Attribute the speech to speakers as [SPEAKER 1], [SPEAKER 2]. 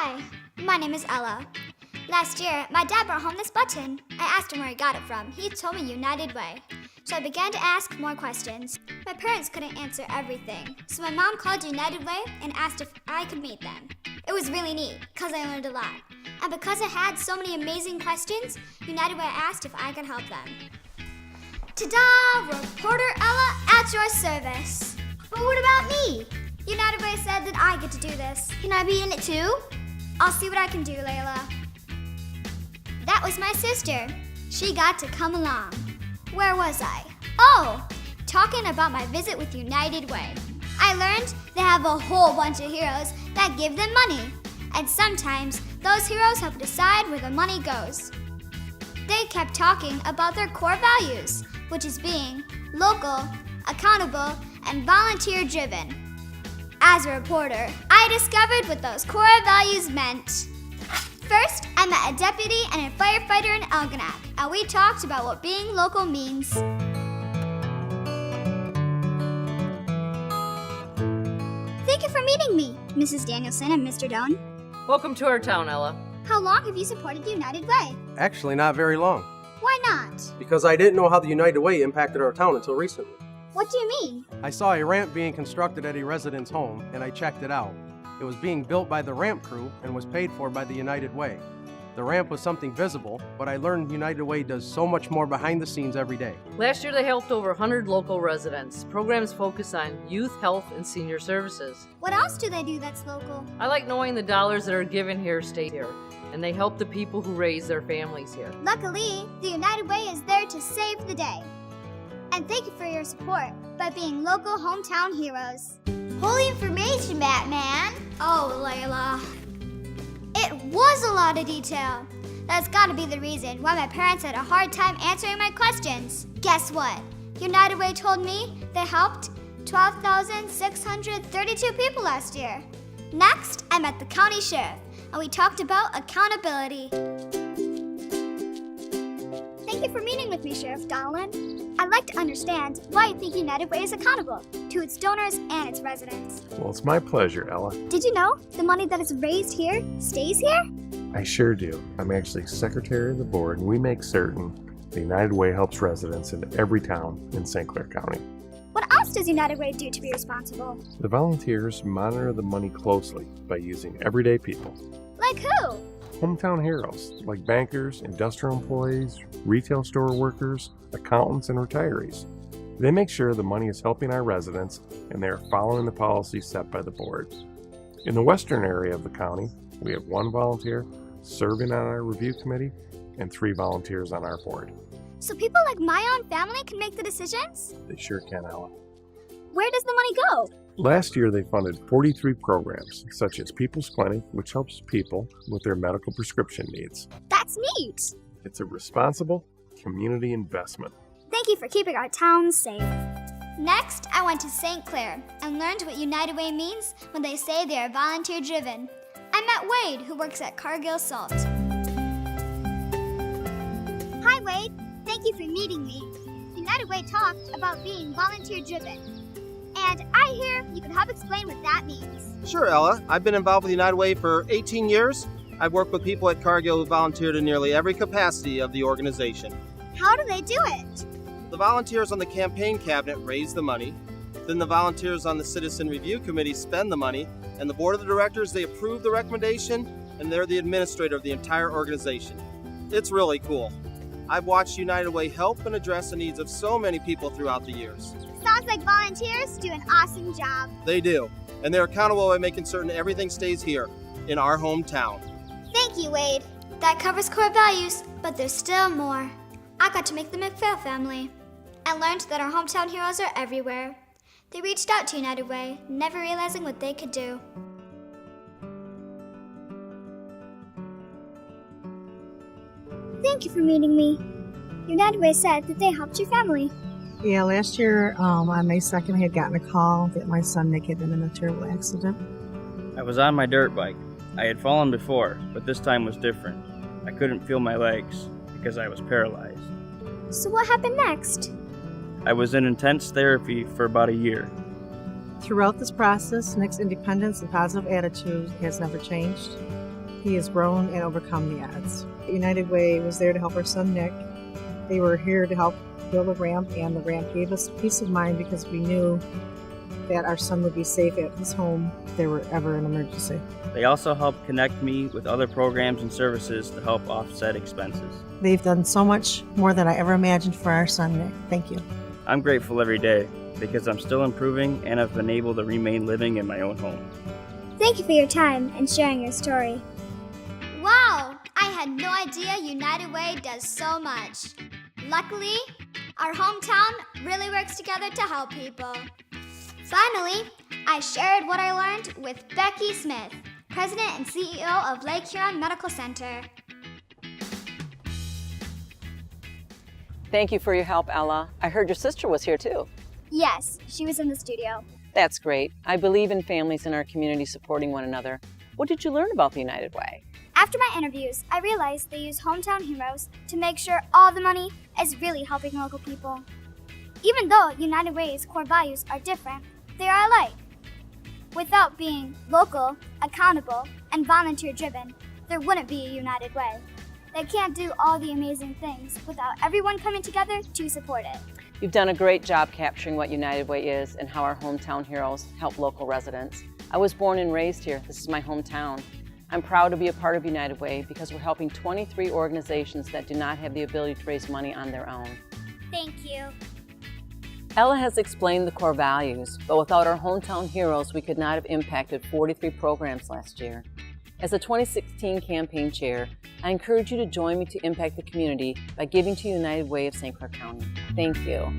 [SPEAKER 1] Hi, my name is Ella. Last year, my dad brought home this button. I asked him where he got it from. He told me United Way. So I began to ask more questions. My parents couldn't answer everything, so my mom called United Way and asked if I could meet them. It was really neat, because I learned a lot. And because I had so many amazing questions, United Way asked if I could help them. Ta-da! Reporter Ella at your service. But what about me? United Way said that I get to do this. Can I be in it too? I'll see what I can do, Layla. That was my sister. She got to come along. Where was I? Oh, talking about my visit with United Way. I learned they have a whole bunch of heroes that give them money. And sometimes those heroes help decide where the money goes. They kept talking about their core values, which is being local, accountable, and volunteer-driven. As a reporter, I discovered what those core values meant. First, I met a deputy and a firefighter in Algonac, and we talked about what being local means. Thank you for meeting me, Mrs. Danielson and Mr. Doan.
[SPEAKER 2] Welcome to our town, Ella.
[SPEAKER 1] How long have you supported United Way?
[SPEAKER 3] Actually, not very long.
[SPEAKER 1] Why not?
[SPEAKER 3] Because I didn't know how the United Way impacted our town until recently.
[SPEAKER 1] What do you mean?
[SPEAKER 3] I saw a ramp being constructed at a resident's home, and I checked it out. It was being built by the ramp crew and was paid for by the United Way. The ramp was something visible, but I learned United Way does so much more behind the scenes every day.
[SPEAKER 2] Last year they helped over 100 local residents. Programs focus on youth, health, and senior services.
[SPEAKER 1] What else do they do that's local?
[SPEAKER 2] I like knowing the dollars that are given here stay here, and they help the people who raise their families here.
[SPEAKER 1] Luckily, the United Way is there to save the day. And thank you for your support by being local hometown heroes. Holy information, Batman! Oh, Layla. It was a lot of detail. That's gotta be the reason why my parents had a hard time answering my questions. Guess what? United Way told me they helped 12,632 people last year. Next, I met the county sheriff, and we talked about accountability. Thank you for meeting with me, Sheriff Donlin. I'd like to understand why you think United Way is accountable to its donors and its residents.
[SPEAKER 4] Well, it's my pleasure, Ella.
[SPEAKER 1] Did you know the money that is raised here stays here?
[SPEAKER 4] I sure do. I'm actually secretary of the board, and we make certain the United Way helps residents in every town in St. Clair County.
[SPEAKER 1] What else does United Way do to be responsible?
[SPEAKER 4] The volunteers monitor the money closely by using everyday people.
[SPEAKER 1] Like who?
[SPEAKER 4] Hometown heroes like bankers, industrial employees, retail store workers, accountants, and retirees. They make sure the money is helping our residents and they are following the policies set by the board. In the western area of the county, we have one volunteer serving on our review committee and 3 volunteers on our board.
[SPEAKER 1] So people like my own family can make the decisions?
[SPEAKER 4] They sure can, Ella.
[SPEAKER 1] Where does the money go?
[SPEAKER 4] Last year, they funded 43 programs, such as People's Clinic, which helps people with their medical prescription needs.
[SPEAKER 1] That's neat.
[SPEAKER 4] It's a responsible community investment.
[SPEAKER 1] Thank you for keeping our town safe. Next, I went to St. Clair and learned what United Way means when they say they are volunteer-driven. I met Wade, who works at Cargill Salt. Hi, Wade. Thank you for meeting me. United Way talked about being volunteer-driven. And I hear you can help explain what that means.
[SPEAKER 5] Sure, Ella. I've been involved with United Way for 18 years. I've worked with people at Cargill who volunteered in nearly every capacity of the organization.
[SPEAKER 1] How do they do it?
[SPEAKER 5] The volunteers on the campaign cabinet raise the money. Then the volunteers on the Citizen Review Committee spend the money. And the board of the directors, they approve the recommendation, and they're the administrator of the entire organization. It's really cool. I've watched United Way help and address the needs of so many people throughout the years.
[SPEAKER 1] Sounds like volunteers do an awesome job.
[SPEAKER 5] They do, and they're accountable by making certain everything stays here, in our hometown.
[SPEAKER 1] Thank you, Wade. That covers core values, but there's still more. I got to make the McPhail family. I learned that our hometown heroes are everywhere. They reached out to United Way, never realizing what they could do. Thank you for meeting me. United Way said that they helped your family.
[SPEAKER 6] Yeah, last year on May 2nd, I had gotten a call that my son Nick had been in a terrible accident.
[SPEAKER 7] I was on my dirt bike. I had fallen before, but this time was different. I couldn't feel my legs because I was paralyzed.
[SPEAKER 1] So what happened next?
[SPEAKER 7] I was in intense therapy for about a year.
[SPEAKER 6] Throughout this process, Nick's independence and positive attitude has never changed. He has grown and overcome the odds. United Way was there to help our son Nick. They were here to help build a ramp, and the ramp gave us peace of mind because we knew that our son would be safe at his home if there were ever an emergency.
[SPEAKER 7] They also helped connect me with other programs and services to help offset expenses.
[SPEAKER 6] They've done so much more than I ever imagined for our son Nick. Thank you.
[SPEAKER 7] I'm grateful every day because I'm still improving and have been able to remain living in my own home.
[SPEAKER 1] Thank you for your time and sharing your story. Wow! I had no idea United Way does so much. Luckily, our hometown really works together to help people. Finally, I shared what I learned with Becky Smith, President and CEO of Lake Huron Medical Center.
[SPEAKER 8] Thank you for your help, Ella. I heard your sister was here too.
[SPEAKER 1] Yes, she was in the studio.
[SPEAKER 8] That's great. I believe in families in our community supporting one another. What did you learn about the United Way?
[SPEAKER 1] After my interviews, I realized they use hometown heroes to make sure all the money is really helping local people. Even though United Way's core values are different, they are alike. Without being local, accountable, and volunteer-driven, there wouldn't be a United Way. They can't do all the amazing things without everyone coming together to support it.
[SPEAKER 8] You've done a great job capturing what United Way is and how our hometown heroes help local residents. I was born and raised here. This is my hometown. I'm proud to be a part of United Way because we're helping 23 organizations that do not have the ability to raise money on their own.
[SPEAKER 1] Thank you.
[SPEAKER 8] Ella has explained the core values, but without our hometown heroes, we could not have impacted 43 programs last year. As a 2016 campaign chair, I encourage you to join me to impact the community by giving to United Way of St. Clair County. Thank you.